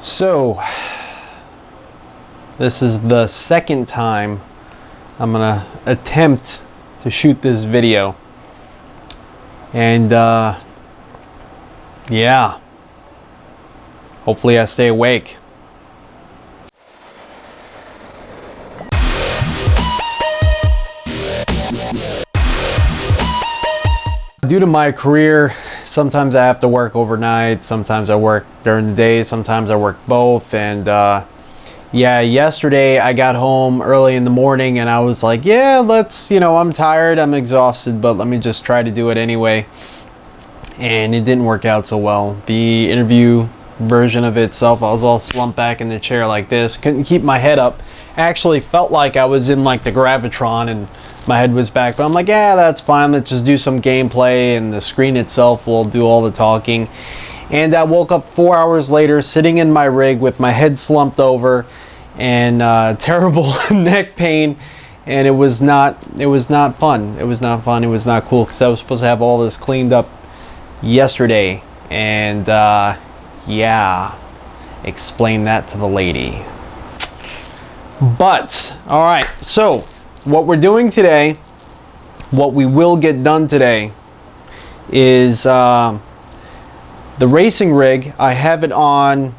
So this is the second time I'm gonna attempt to shoot this video, and yeah, hopefully I stay awake. Due to my career, sometimes I have to work overnight, sometimes I work during the day, sometimes I work both. And yeah, yesterday I got home early in the morning and I was like, yeah, I'm tired, I'm exhausted, but let me just try to do it anyway. And it didn't work out so well. The interview version of itself, I was all slumped back in the chair like this, couldn't keep my head up. Actually felt like I was in like the Gravitron and my head was back, but I'm like, yeah, that's fine, let's just do some gameplay and the screen itself will do all the talking. And I woke up 4 hours later sitting in my rig with my head slumped over and terrible neck pain, and it was not fun. It was not cool, because I was supposed to have all this cleaned up yesterday. And yeah, explain that to the lady. But all right, so what we're doing today, what we will get done today, is the racing rig. I have it on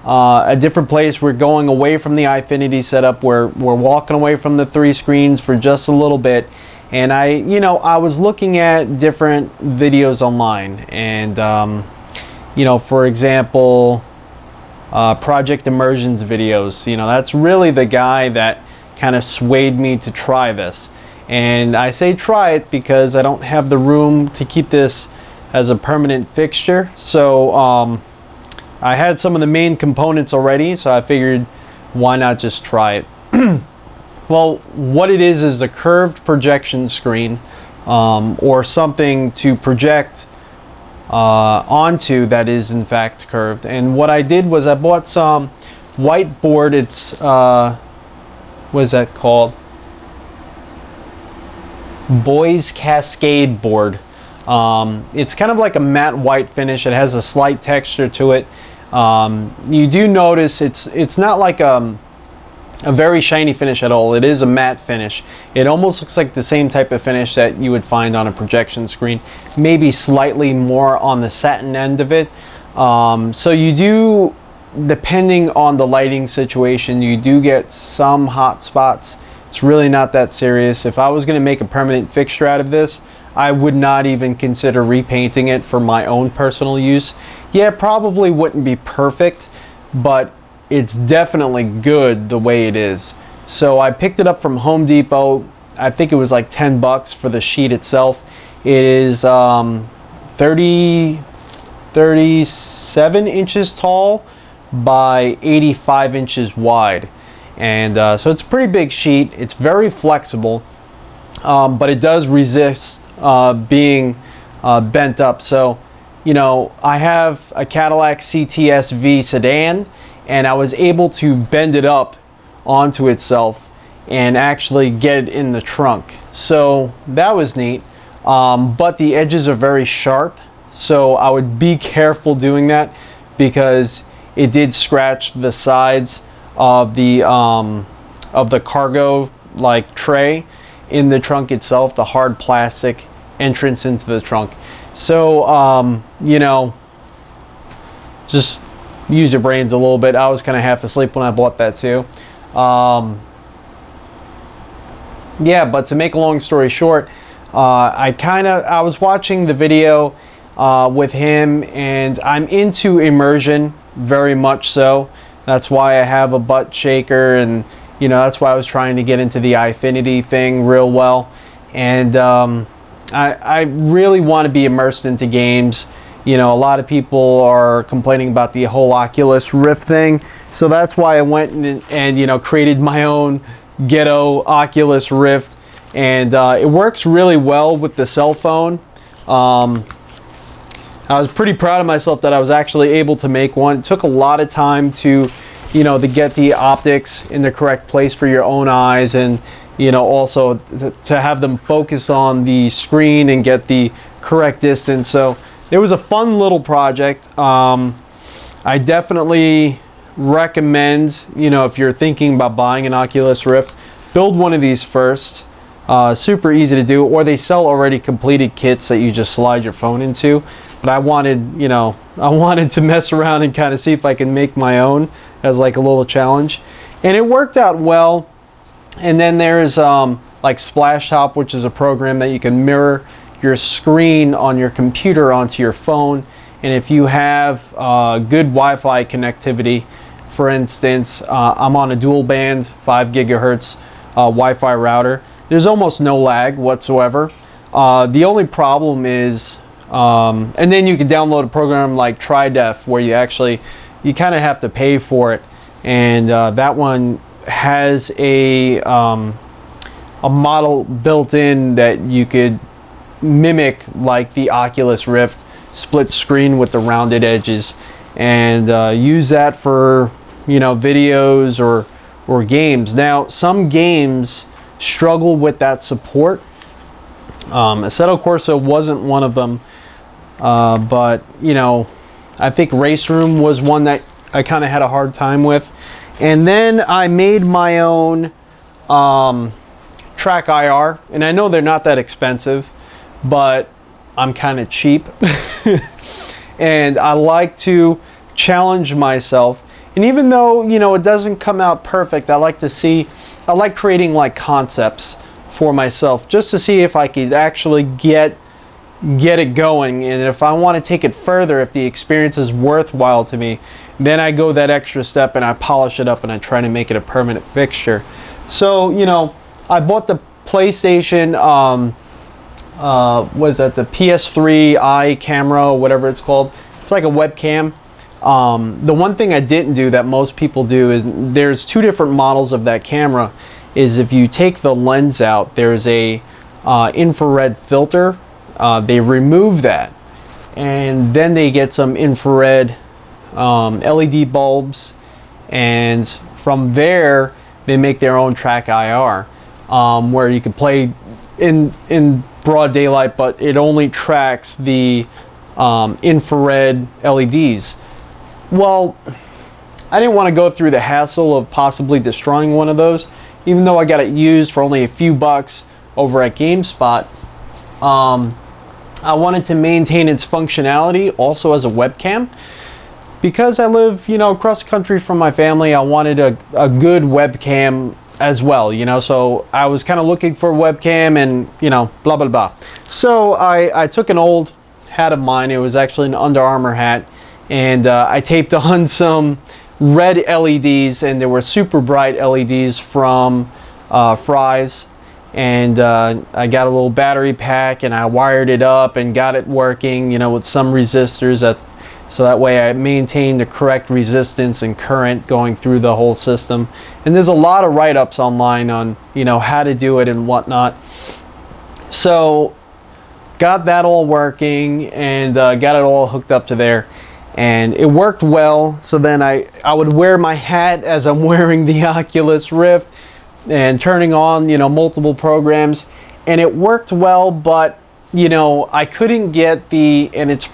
a different place. We're going away from the iFinity setup. We're walking away from the 3 screens for just a little bit. And I was looking at different videos online, and for example, Project Immersion's videos. That's really the guy that kind of swayed me to try this. And I say try it because I don't have the room to keep this as a permanent fixture. So I had some of the main components already, so I figured why not just try it. Well, what it is a curved projection screen, or something to project onto that is in fact curved. And what I did was I bought some whiteboard. It's what is that called? Boys Cascade board. It's kind of like a matte white finish. It has a slight texture to it. You do notice it's not like a very shiny finish at all. It is a matte finish. It almost looks like the same type of finish that you would find on a projection screen, maybe slightly more on the satin end of it. So you do, depending on the lighting situation, you do get some hot spots. It's really not that serious. If I was going to make a permanent fixture out of this, I would not even consider repainting it for my own personal use. Yeah, it probably wouldn't be perfect, but it's definitely good the way it is. So I picked it up from Home Depot. I think it was like 10 bucks for the sheet itself. It is 37 inches tall by 85 inches wide. And so it's a pretty big sheet. It's very flexible, but it does resist being bent up. So, I have a Cadillac CTS-V sedan, and I was able to bend it up onto itself and actually get it in the trunk. So that was neat. But the edges are very sharp, so I would be careful doing that, because it did scratch the sides of the cargo like tray in the trunk itself, the hard plastic entrance into the trunk. So just use your brains a little bit. I was kind of half asleep when I bought that too. Yeah, but to make a long story short, I was watching the video with him, and I'm into immersion very much so. That's why I have a butt shaker, and that's why I was trying to get into the iFinity thing real well. And I really want to be immersed into games. A lot of people are complaining about the whole Oculus Rift thing, so that's why I went and created my own ghetto Oculus Rift, and it works really well with the cell phone. I was pretty proud of myself that I was actually able to make one. It took a lot of time to get the optics in the correct place for your own eyes, and also to have them focus on the screen and get the correct distance. So it was a fun little project. I definitely recommend, you know, if you're thinking about buying an Oculus Rift, build one of these first. Super easy to do, or they sell already completed kits that you just slide your phone into. But I wanted, you know, I wanted to mess around and kind of see if I can make my own as like a little challenge, and it worked out well. And then there's like Splash Top, which is a program that you can mirror your screen on your computer onto your phone. And if you have good Wi-Fi connectivity, for instance, I'm on a dual band 5 gigahertz Wi-Fi router. There's almost no lag whatsoever. The only problem is, and then you can download a program like TriDef where you kind of have to pay for it, and that one has a model built in that you could mimic like the Oculus Rift split screen with the rounded edges, and use that for, you know, videos or games. Now some games struggle with that support. Assetto Corsa wasn't one of them, but you know, I think Race Room was one that I kind of had a hard time with. And then I made my own track IR, and I know they're not that expensive, but I'm kind of cheap and I like to challenge myself. And even though, you know, it doesn't come out perfect, I like creating like concepts for myself just to see if I could actually get it going, and if I want to take it further, if the experience is worthwhile to me, then I go that extra step and I polish it up and I try to make it a permanent fixture. So, you know, I bought the PlayStation what is that, the PS3i camera, whatever it's called. It's like a webcam. The one thing I didn't do that most people do is, there's two different models of that camera, is if you take the lens out, there's a infrared filter. They remove that, and then they get some infrared LED bulbs, and from there they make their own track IR, where you can play in broad daylight, but it only tracks the infrared LEDs. Well, I didn't want to go through the hassle of possibly destroying one of those, even though I got it used for only a few bucks over at GameSpot. I wanted to maintain its functionality also as a webcam. Because I live, you know, across the country from my family, I wanted a good webcam as well, you know, so I was kind of looking for a webcam and, you know, blah, blah, blah. So I took an old hat of mine. It was actually an Under Armour hat, and I taped on some red LEDs, and there were super bright LEDs from Fry's, and I got a little battery pack and I wired it up and got it working, you know, with some resistors, so that way I maintained the correct resistance and current going through the whole system. And there's a lot of write-ups online on, you know, how to do it and whatnot. So got that all working, and got it all hooked up to there, and it worked well. So then I would wear my hat as I'm wearing the Oculus Rift and turning on, you know, multiple programs, and it worked well. But, you know, I couldn't get and it's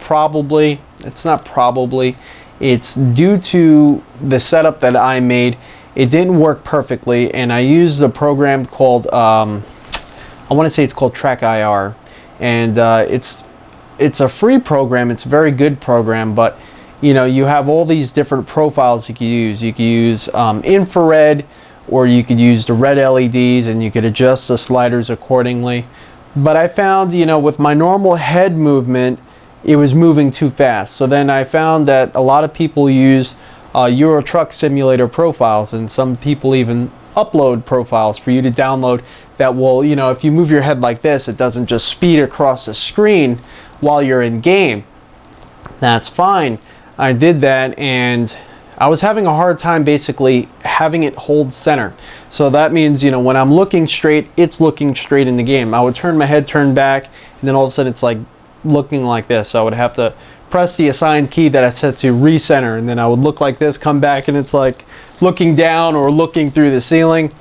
due to the setup that I made. It didn't work perfectly, and I used a program called I want to say it's called Track IR, and it's a free program. It's a very good program, but you know, you have all these different profiles you could use. You could use infrared, or you could use the red LEDs, and you could adjust the sliders accordingly. But I found, you know, with my normal head movement, it was moving too fast. So then I found that a lot of people use Euro Truck Simulator profiles, and some people even upload profiles for you to download that will, you know, if you move your head like this, it doesn't just speed across the screen while you're in game. That's fine. I did that, and I was having a hard time basically having it hold center. So that means, you know, when I'm looking straight, it's looking straight in the game. I would turn my head, turn back, and then all of a sudden it's like looking like this. So I would have to press the assigned key that I set to recenter, and then I would look like this, come back, and it's like looking down or looking through the ceiling,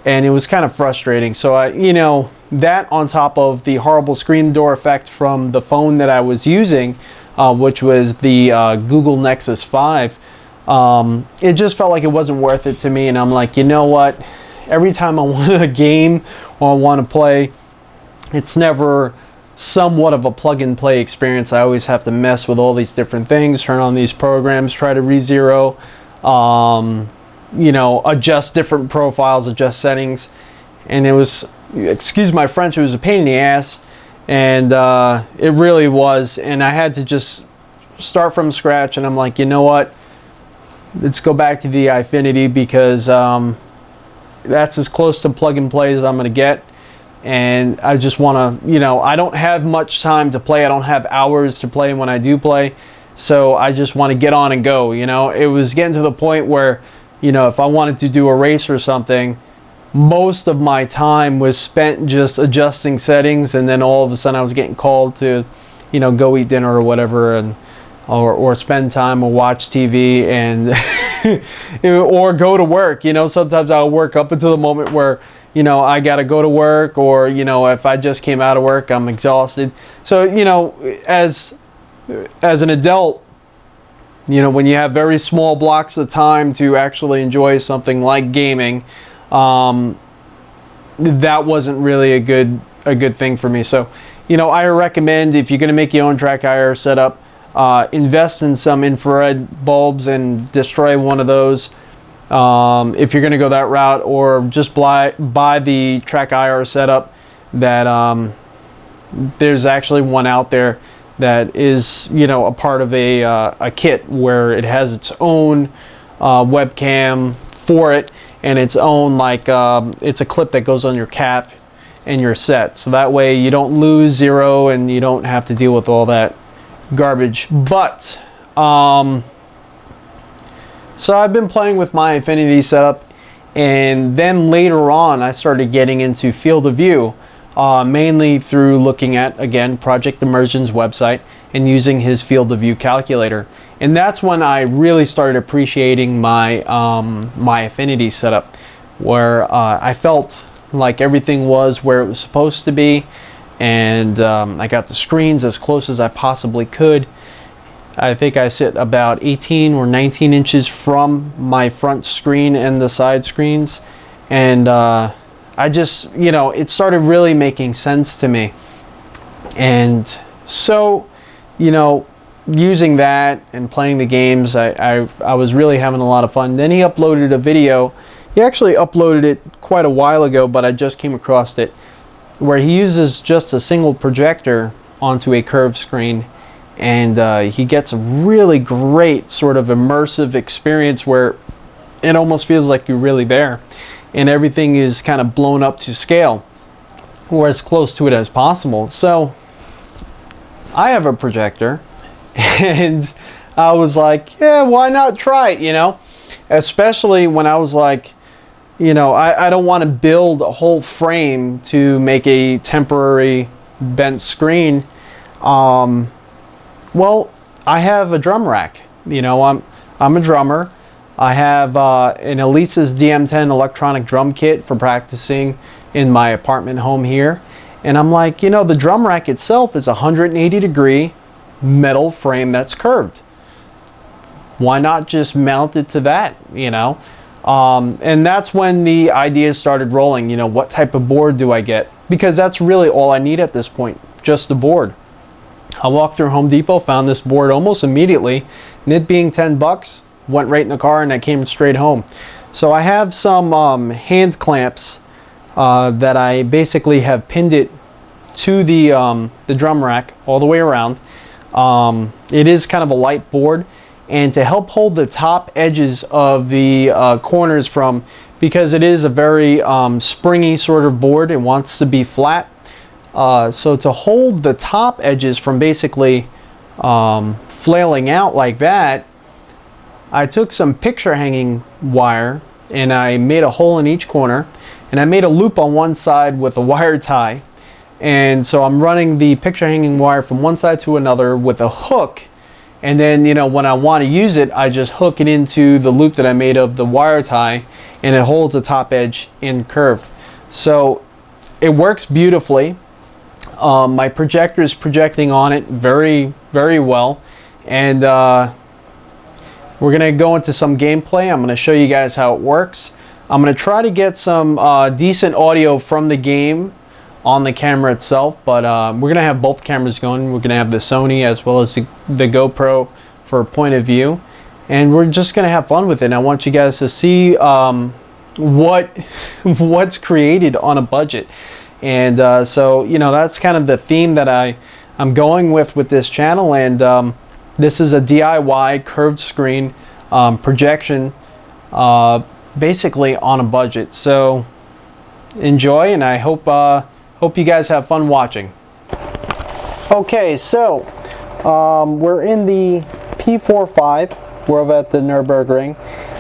and it was kind of frustrating. So I, you know, that on top of the horrible screen door effect from the phone that I was using, which was the Google Nexus 5, It just felt like it wasn't worth it to me, and I'm like, you know what? Every time I want a game or I want to play, it's never somewhat of a plug-and-play experience. I always have to mess with all these different things, turn on these programs, try to re-zero, you know, adjust different profiles, adjust settings, and it was, excuse my French, it was a pain in the ass, and it really was, and I had to just start from scratch, and I'm like, you know what? Let's go back to the Eyefinity, because that's as close to plug and play as I'm going to get. And I just want to, you know, I don't have much time to play. I don't have hours to play when I do play. So I just want to get on and go, you know. It was getting to the point where, you know, if I wanted to do a race or something, most of my time was spent just adjusting settings, and then all of a sudden I was getting called to, you know, go eat dinner or whatever, and or spend time or watch TV, and or go to work. You know, sometimes I'll work up until the moment where, you know, I gotta go to work, or, you know, if I just came out of work, I'm exhausted. So, you know, as an adult, you know, when you have very small blocks of time to actually enjoy something like gaming, that wasn't really a good thing for me. So, you know, I recommend, if you're gonna make your own track IR setup, invest in some infrared bulbs and destroy one of those. If you're going to go that route, or just buy the track IR setup that there's actually one out there that is, you know, a part of a kit where it has its own webcam for it, and its own, like, it's a clip that goes on your cap and your set, so that way you don't lose zero and you don't have to deal with all that garbage. But so I've been playing with my Eyefinity setup, and then later on I started getting into field of view, mainly through looking at, again, Project Immersion's website and using his field of view calculator. And that's when I really started appreciating my my Eyefinity setup, where I felt like everything was where it was supposed to be. And I got the screens as close as I possibly could. I think I sit about 18 or 19 inches from my front screen and the side screens, and I just, you know, it started really making sense to me. And so, you know, using that and playing the games, I was really having a lot of fun. Then he uploaded a video. He actually uploaded it quite a while ago, but I just came across it, where he uses just a single projector onto a curved screen, and he gets a really great sort of immersive experience where it almost feels like you're really there, and everything is kind of blown up to scale, or as close to it as possible. So I have a projector, and I was like, yeah, why not try it, you know? Especially when I was like, you know, I don't want to build a whole frame to make a temporary bent screen. Well, I have a drum rack. You know, I'm a drummer. I have an Elisa's DM10 electronic drum kit for practicing in my apartment home here. And I'm like, you know, the drum rack itself is a 180-degree metal frame that's curved. Why not just mount it to that, you know? And that's when the ideas started rolling. You know, what type of board do I get? Because that's really all I need at this point, just the board. I walked through Home Depot, found this board almost immediately, and it being 10 bucks, went right in the car, and I came straight home. So I have some hand clamps that I basically have pinned it to the drum rack all the way around. It is kind of a light board, and to help hold the top edges of the corners from, because it is a very springy sort of board, it wants to be flat. So to hold the top edges from basically flailing out like that, I took some picture hanging wire and I made a hole in each corner, and I made a loop on one side with a wire tie. And so I'm running the picture hanging wire from one side to another with a hook, and then, you know, when I want to use it, I just hook it into the loop that I made of the wire tie, and it holds the top edge in curved. So it works beautifully. My projector is projecting on it very, very well, and we're gonna go into some gameplay. I'm gonna show you guys how it works. I'm gonna try to get some decent audio from the game on the camera itself, but we're gonna have both cameras going. We're gonna have the Sony as well as the GoPro for point of view, and we're just gonna have fun with it. And I want you guys to see what's created on a budget. And so, you know, that's kind of the theme that I'm going with this channel. And this is a DIY curved screen projection, basically on a budget. So enjoy, and I hope you guys have fun watching. Okay, so we're in the P45. We're over at the Nürburgring,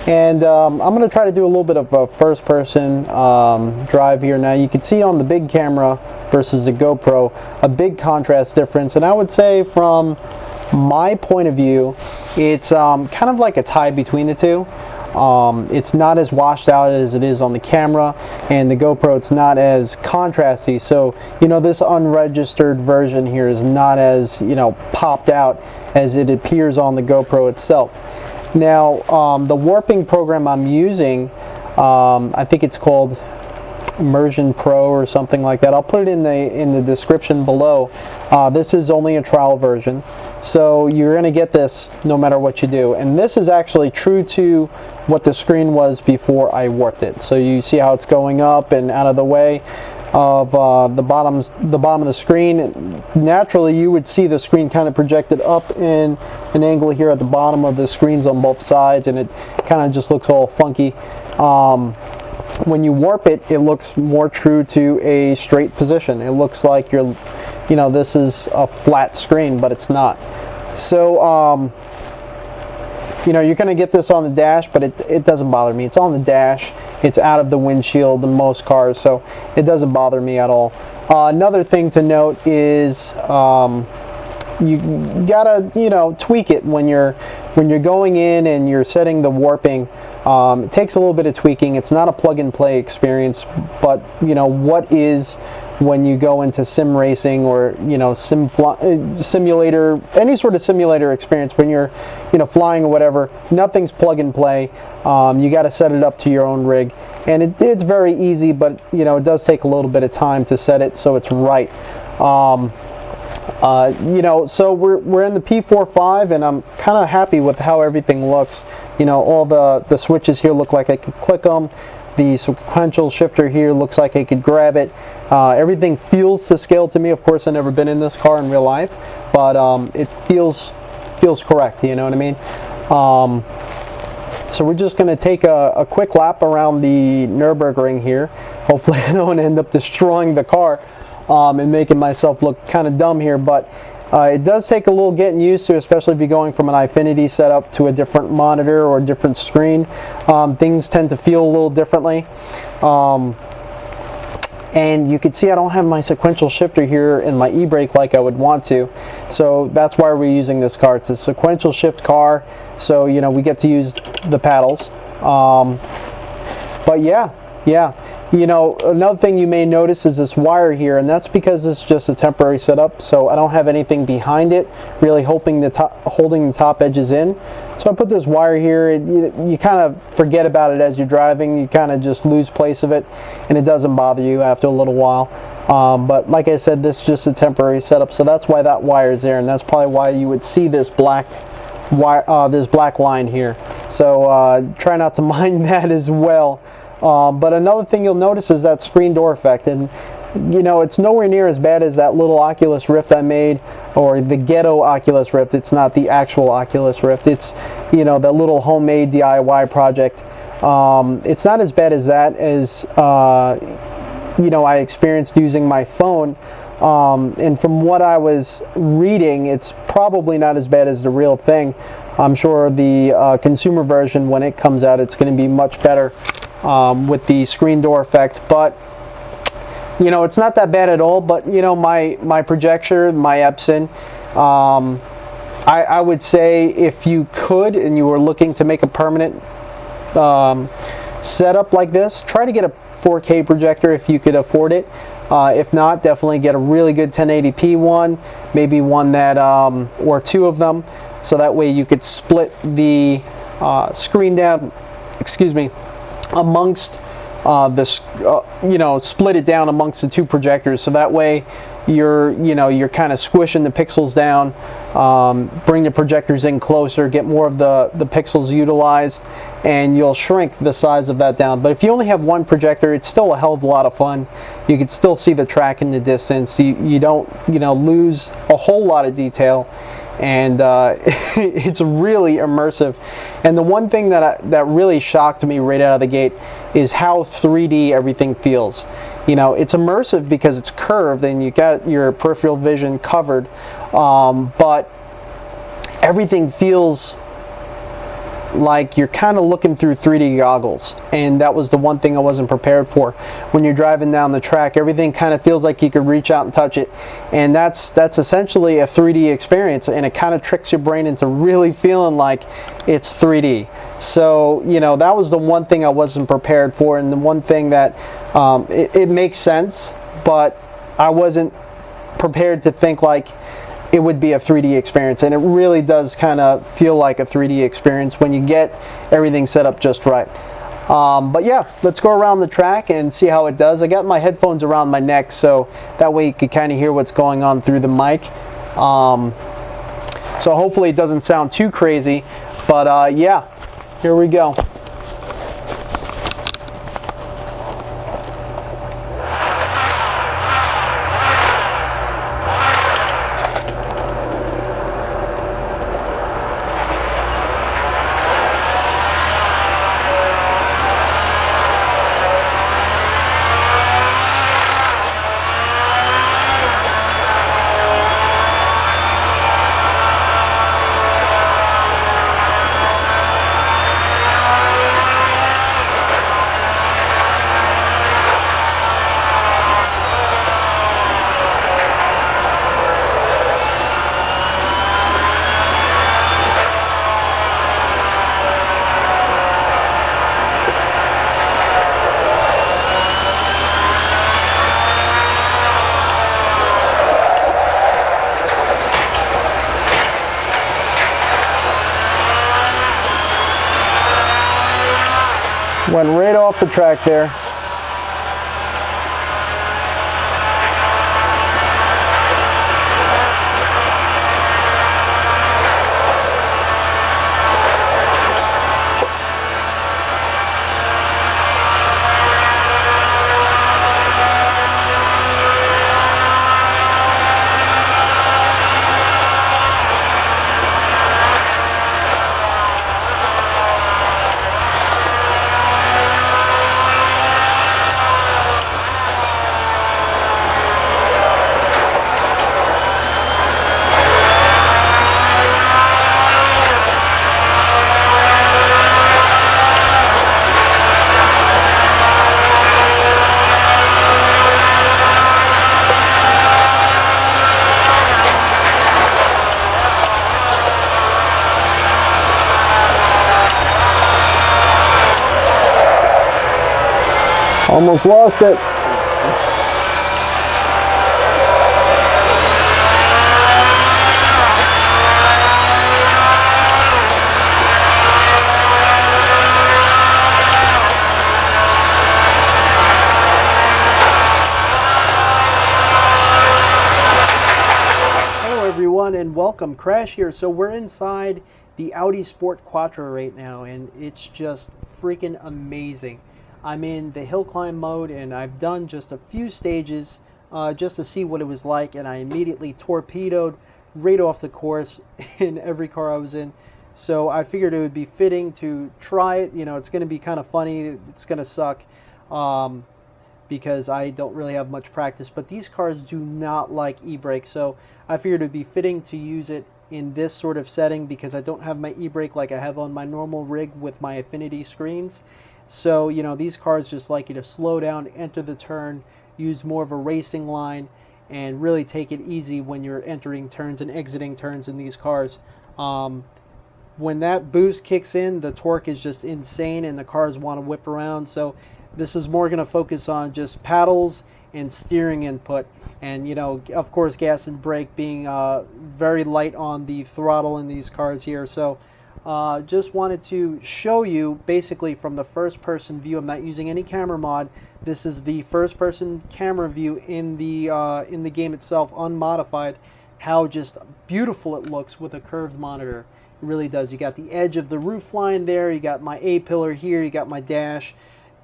and I'm going to try to do a little bit of a first-person drive here. Now you can see on the big camera versus the GoPro a big contrast difference, and I would say from my point of view it's kind of like a tie between the two. It's not as washed out as it is on the camera, and the GoPro, it's not as contrasty. So, you know, this unregistered version here is not as, you know, popped out as it appears on the GoPro itself. Now, the warping program I'm using, I think it's called Immersion Pro or something like that. I'll put it in the description below. This is only a trial version, so you're going to get this no matter what you do. And this is actually true to what the screen was before I warped it. So you see how it's going up and out of the way of the bottom of the screen. Naturally, you would see the screen kind of projected up in an angle here at the bottom of the screens on both sides, and it kind of just looks all funky. When you warp it, it looks more true to a straight position. It looks like you're, you know, this is a flat screen, but it's not. So, you know, you're going to get this on the dash, but it doesn't bother me. It's on the dash. It's out of the windshield in most cars, so it doesn't bother me at all. Another thing to note is you gotta, you know, tweak it when you're going in and you're setting the warping. It takes a little bit of tweaking. It's not a plug-and-play experience, but you know what is when you go into sim racing or, you know, simulator, any sort of simulator experience, when you're, you know, flying or whatever, nothing's plug and play. You got to set it up to your own rig, and it's very easy, but you know, it does take a little bit of time to set it so it's right. You know, so we're in the P45, and I'm kind of happy with how everything looks. You know, all the switches here look like I could click them. The sequential shifter here looks like I could grab it. Everything feels to scale to me. Of course, I've never been in this car in real life, but it feels correct. You know what I mean? So we're just going to take a quick lap around the Nürburgring here. Hopefully, I don't end up destroying the car and making myself look kind of dumb here, but it does take a little getting used to, especially if you're going from an iFinity setup to a different monitor or a different screen. Things tend to feel a little differently. And you can see I don't have my sequential shifter here in my e-brake like I would want to. So that's why we're using this car. It's a sequential shift car, so you know, we get to use the paddles. But yeah. You know, another thing you may notice is this wire here, and that's because it's just a temporary setup, so I don't have anything behind it really holding the top edges in. So I put this wire here. You kind of forget about it as you're driving. You kind of just lose place of it, and it doesn't bother you after a little while. But like I said, this is just a temporary setup, so that's why that wire is there, and that's probably why you would see this black wire, this black line here. So try not to mind that as well. But another thing you'll notice is that screen door effect, and you know, it's nowhere near as bad as that little Oculus Rift I made, or the ghetto Oculus Rift. It's not the actual Oculus Rift. It's, you know, that little homemade DIY project. It's not as bad as that, as you know, I experienced using my phone. And from what I was reading, it's probably not as bad as the real thing. I'm sure the consumer version, when it comes out, it's going to be much better with the screen door effect. But you know, it's not that bad at all. But you know, my projector, my Epson, I would say if you could and you were looking to make a permanent setup like this, try to get a 4K projector if you could afford it. If not, definitely get a really good 1080p one, maybe one that or two of them, so that way you could split the screen down, excuse me, amongst this, you know, split it down amongst the two projectors, so that way you're kind of squishing the pixels down, bring the projectors in closer, get more of the pixels utilized, and you'll shrink the size of that down. But if you only have one projector, it's still a hell of a lot of fun. You can still see the track in the distance. You don't, you know, lose a whole lot of detail, and it's really immersive. And the one thing that really shocked me right out of the gate is how 3D everything feels. You know, it's immersive because it's curved and you got your peripheral vision covered, but everything feels like you're kind of looking through 3D goggles, and that was the one thing I wasn't prepared for. When you're driving down the track, everything kind of feels like you could reach out and touch it, and that's essentially a 3D experience, and it kind of tricks your brain into really feeling like it's 3D. So, you know, that was the one thing I wasn't prepared for, and the one thing that it makes sense, but I wasn't prepared to think like it would be a 3D experience, and it really does kind of feel like a 3D experience when you get everything set up just right. But yeah, let's go around the track and see how it does. I got my headphones around my neck, so that way you can kind of hear what's going on through the mic. So hopefully it doesn't sound too crazy, but yeah, here we go. Went right off the track there. Almost lost it. Hello everyone and welcome. Crash here. So we're inside the Audi Sport Quattro right now, and it's just freaking amazing. I'm in the hill climb mode, and I've done just a few stages just to see what it was like, and I immediately torpedoed right off the course in every car I was in. So I figured it would be fitting to try it. You know, it's going to be kind of funny. It's going to suck because I don't really have much practice, but these cars do not like e-brake, so I figured it would be fitting to use it in this sort of setting because I don't have my e-brake like I have on my normal rig with my Affinity screens. So, you know, these cars just like you to slow down, enter the turn, use more of a racing line, and really take it easy when you're entering turns and exiting turns in these cars. When that boost kicks in, the torque is just insane and the cars want to whip around. So this is more going to focus on just paddles and steering input. And, you know, of course, gas and brake being very light on the throttle in these cars here. So Just wanted to show you basically from the first person view. I'm not using any camera mod. This is the first person camera view in the game itself, unmodified. How just beautiful it looks with a curved monitor. It really does. You got the edge of the roof line there. You got my A pillar here. You got my dash.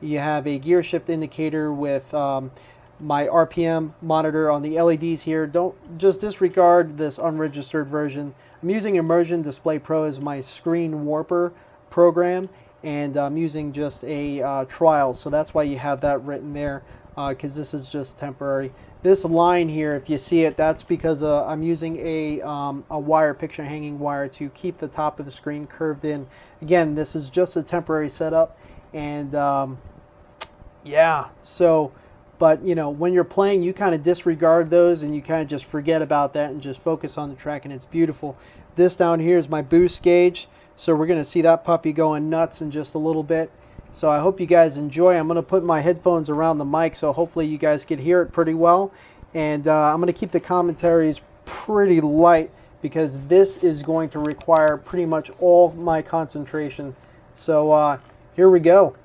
You have a gear shift indicator with my RPM monitor on the LEDs here. Don't just disregard this unregistered version. I'm using Immersion Display Pro as my screen warper program, and I'm using just a trial, so that's why you have that written there, because this is just temporary. This line here, if you see it, that's because I'm using a wire, picture hanging wire, to keep the top of the screen curved in. Again, this is just a temporary setup, and yeah, so, but you know, when you're playing, you kind of disregard those and you kind of just forget about that and just focus on the track, and it's beautiful. This down here is my boost gauge, so we're going to see that puppy going nuts in just a little bit. So I hope you guys enjoy. I'm going to put my headphones around the mic, so hopefully you guys can hear it pretty well. And I'm going to keep the commentaries pretty light because this is going to require pretty much all my concentration. So here we go.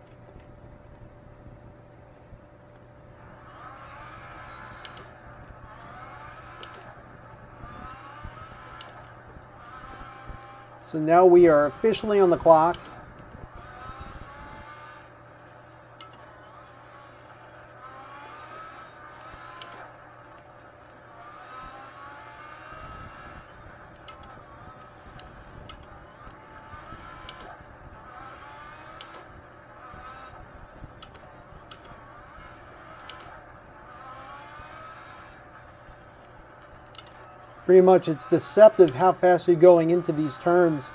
So now we are officially on the clock. Pretty much it's deceptive how fast you're going into these turns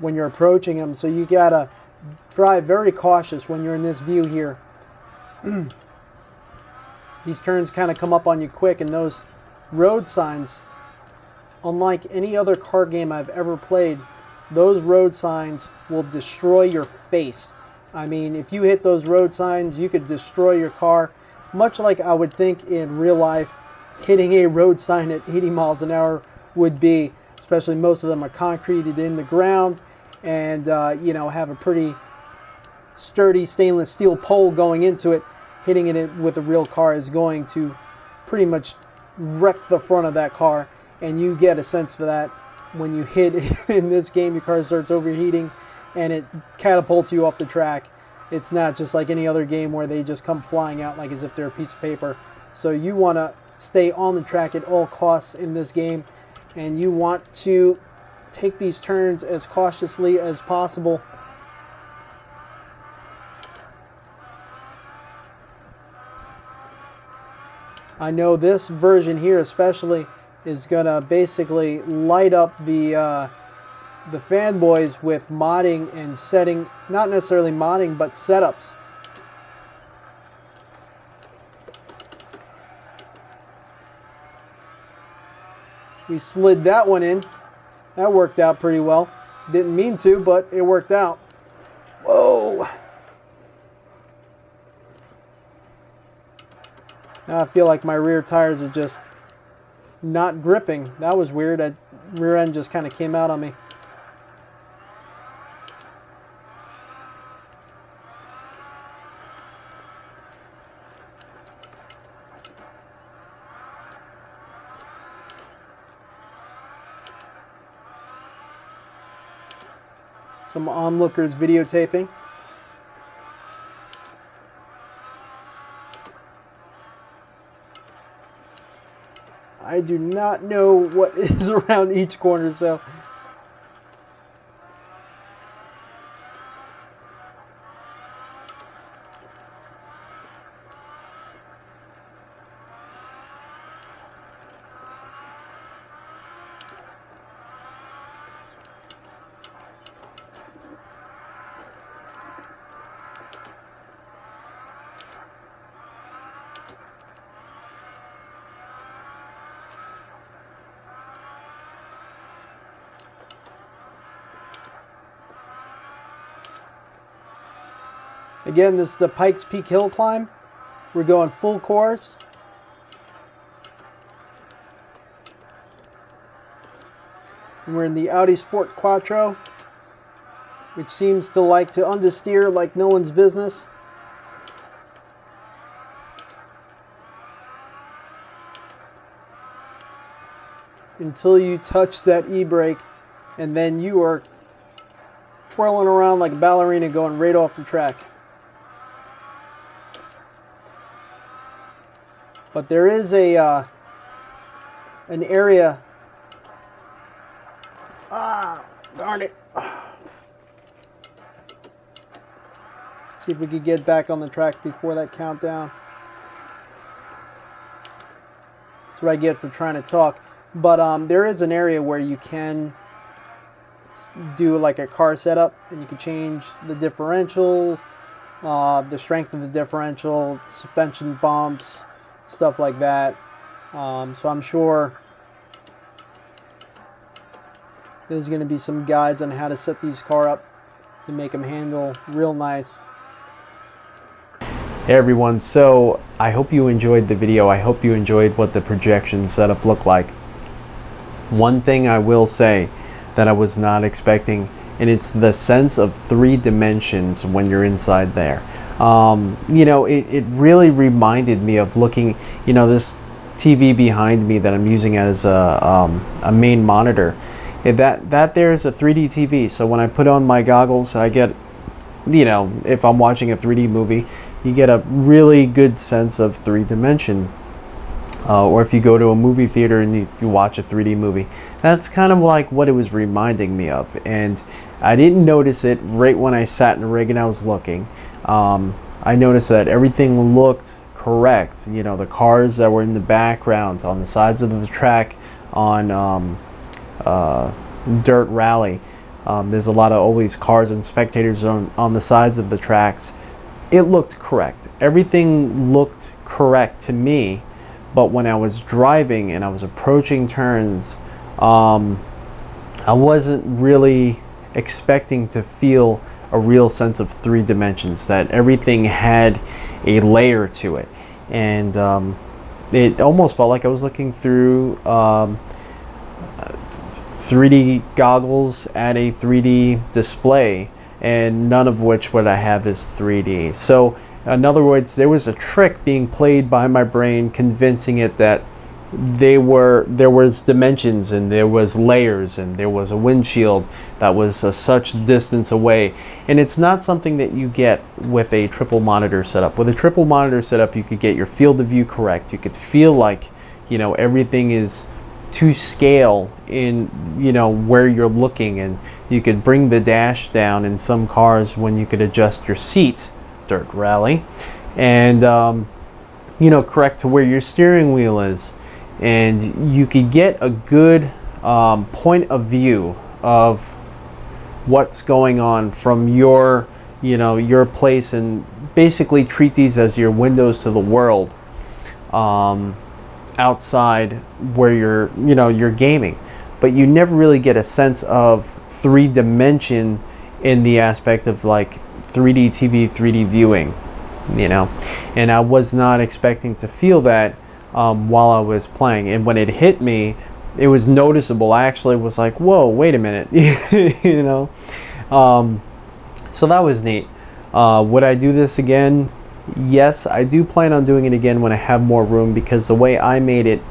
when you're approaching them, so you gotta drive very cautious when you're in this view here. These turns kind of come up on you quick, and those road signs, unlike any other car game I've ever played, those road signs will destroy your face. I mean, if you hit those road signs, you could destroy your car, much like I would think in real life hitting a road sign at 80 miles an hour would be. Especially most of them are concreted in the ground, and you know, have a pretty sturdy stainless steel pole going into it. Hitting it with a real car is going to pretty much wreck the front of that car, and you get a sense for that when you hit in this game. Your car starts overheating and it catapults you off the track. It's not just like any other game where they just come flying out like as if they're a piece of paper. So you want to stay on the track at all costs in this game, and you want to take these turns as cautiously as possible. I know this version here especially is gonna basically light up the fanboys with modding and setting, not necessarily modding, but setups. We slid that one in. That worked out pretty well. Didn't mean to, but it worked out. Whoa! Now I feel like my rear tires are just not gripping. That was weird. That rear end just kind of came out on me. Some onlookers videotaping. I do not know what is around each corner, so again, this is the Pikes Peak Hill Climb. We're going full course. And we're in the Audi Sport Quattro. which seems to like to understeer like no one's business. Until you touch that e-brake, and then you are twirling around like a ballerina going right off the track. But there is an area. Ah, darn it. See if we could get back on the track before that countdown. That's what I get for trying to talk. But there is an area where you can do like a car setup, and you can change the differentials, the strength of the differential, suspension bumps, stuff like that. So I'm sure there's going to be some guides on how to set these cars up to make them handle real nice. Hey everyone, so I hope you enjoyed the video. I hope you enjoyed what the projection setup looked like. One thing I will say that I was not expecting, and it's the sense of 3 dimensions when you're inside there. You know, it really reminded me of looking, you know, this TV behind me that I'm using as a main monitor. That there is a 3D TV, so when I put on my goggles, I get, you know, if I'm watching a 3D movie, you get a really good sense of 3D. Or if you go to a movie theater and you watch a 3D movie, that's kind of like what it was reminding me of. And I didn't notice it right when I sat in the rig and I was looking. I noticed that everything looked correct. You know, the cars that were in the background on the sides of the track on Dirt Rally. There's a lot of always cars and spectators on the sides of the tracks. It looked correct. Everything looked correct to me. But when I was driving and I was approaching turns, I wasn't really expecting to feel a real sense of 3 dimensions, that everything had a layer to it. And it almost felt like I was looking through 3D goggles at a 3D display, and none of which what I have is 3D. So in other words, there was a trick being played by my brain, convincing it that there was dimensions and there was layers and there was a windshield that was such distance away. And it's not something that you get with a triple monitor setup. With a triple monitor setup, you could get your field of view correct. You could feel like, you know, everything is to scale in, you know, where you're looking, and you could bring the dash down in some cars when you could adjust your seat. Dirt Rally, and you know, correct to where your steering wheel is, and you could get a good point of view of what's going on from your, you know, your place, and basically treat these as your windows to the world outside where you're, you know, you're gaming. But you never really get a sense of 3 dimension in the aspect of like 3D TV, 3D viewing, you know. And I was not expecting to feel that while I was playing. And when it hit me, it was noticeable. I actually was like, whoa, wait a minute, you know. So that was neat. Would I do this again? Yes, I do plan on doing it again when I have more room, because the way I made it,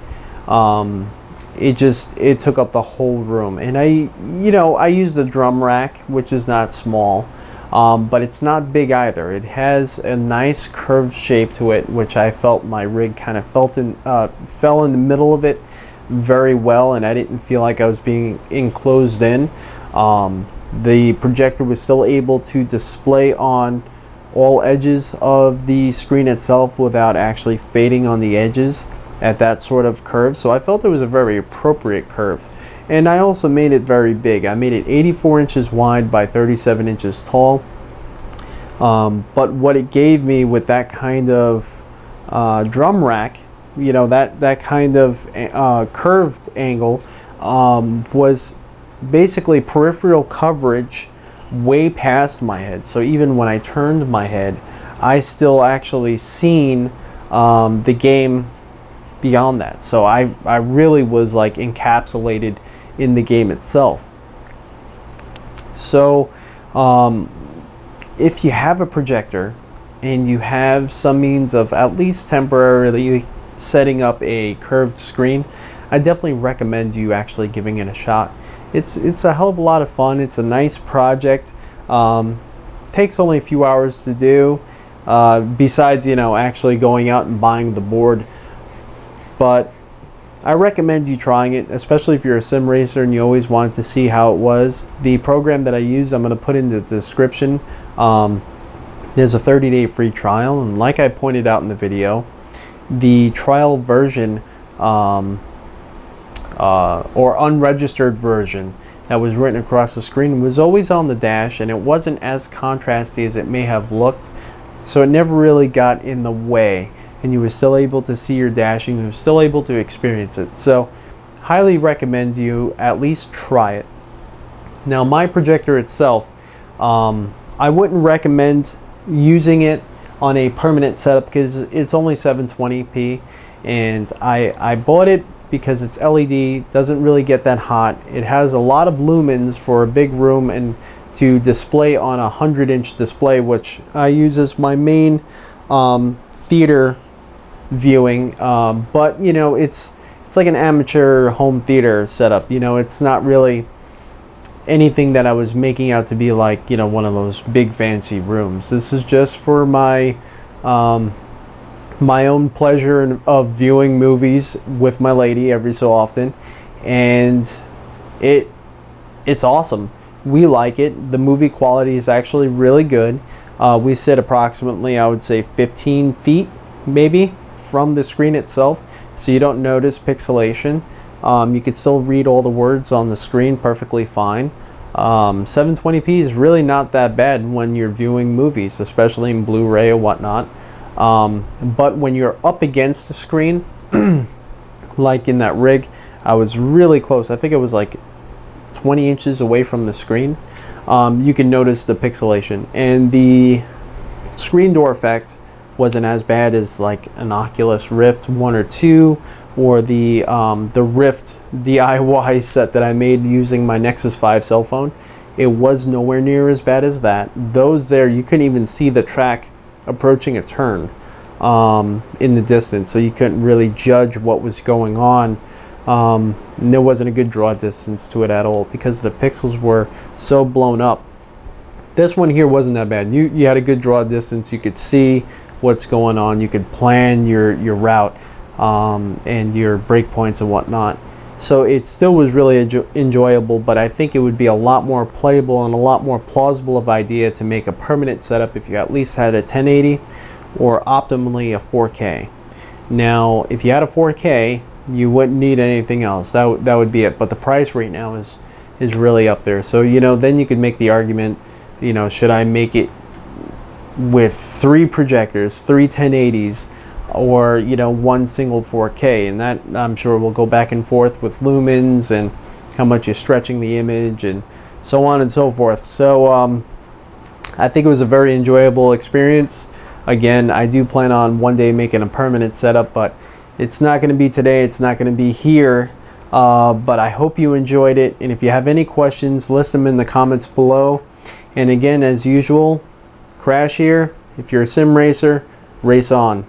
it took up the whole room. And I used a drum rack, which is not small. But it's not big either. It has a nice curved shape to it, which I felt my rig kind of fell in the middle of it very well, and I didn't feel like I was being enclosed in. The projector was still able to display on all edges of the screen itself without actually fading on the edges at that sort of curve. So I felt it was a very appropriate curve. And I also made it very big. I made it 84 inches wide by 37 inches tall. But what it gave me with that kind of drum rack, you know, that kind of curved angle, was basically peripheral coverage way past my head. So even when I turned my head, I still actually seen the game beyond that. So I really was like encapsulated in the game itself. So If you have a projector and you have some means of at least temporarily setting up a curved screen, I definitely recommend you actually giving it a shot. It's a hell of a lot of fun. It's a nice project. Takes only a few hours to do, besides, you know, actually going out and buying the board. But I recommend you trying it, especially if you're a sim racer and you always wanted to see how it was. The program that I use, I'm going to put in the description. There's a 30-day free trial, and like I pointed out in the video, the trial version or unregistered version that was written across the screen was always on the dash, and it wasn't as contrasty as it may have looked, so it never really got in the way, and you were still able to see your dashing, you were still able to experience it. So highly recommend you at least try it. Now my projector itself, I wouldn't recommend using it on a permanent setup because it's only 720p, and I bought it because it's LED, doesn't really get that hot. It has a lot of lumens for a big room and to display on a 100-inch display, which I use as my main theater viewing. But you know, it's like an amateur home theater setup. You know, it's not really anything that I was making out to be like, you know, one of those big fancy rooms. This is just for my my own pleasure of viewing movies with my lady every so often, and it's awesome. We like it. The movie quality is actually really good. We sit approximately, I would say, 15 feet maybe from the screen itself, so you don't notice pixelation. You can still read all the words on the screen perfectly fine. 720p is really not that bad when you're viewing movies, especially in Blu-ray or whatnot. But when you're up against the screen, like in that rig, I was really close. I think it was like 20 inches away from the screen. You can notice the pixelation, and the screen door effect wasn't as bad as like an Oculus Rift 1 or 2, or the Rift DIY set that I made using my Nexus 5 cell phone. It was nowhere near as bad as that. Those there, you couldn't even see the track approaching a turn in the distance, so you couldn't really judge what was going on. And there wasn't a good draw distance to it at all because the pixels were so blown up. This one here wasn't that bad. You had a good draw distance. You could see what's going on. You could plan your route and your breakpoints and whatnot. So it still was really enjoyable, but I think it would be a lot more playable and a lot more plausible of idea to make a permanent setup if you at least had a 1080 or optimally a 4K. Now, if you had a 4K, you wouldn't need anything else. That would be it. But the price right now is really up there. So, you know, then you could make the argument, you know, should I make it with 3 projectors, 3 1080s, or, you know, 1 single 4K? And that, I'm sure, will go back and forth with lumens and how much you're stretching the image and so on and so forth. So I think it was a very enjoyable experience. Again, I do plan on one day making a permanent setup, but it's not going to be today, it's not going to be here. But I hope you enjoyed it, and if you have any questions, list them in the comments below. And again, as usual, Crash here. If you're a sim racer, race on.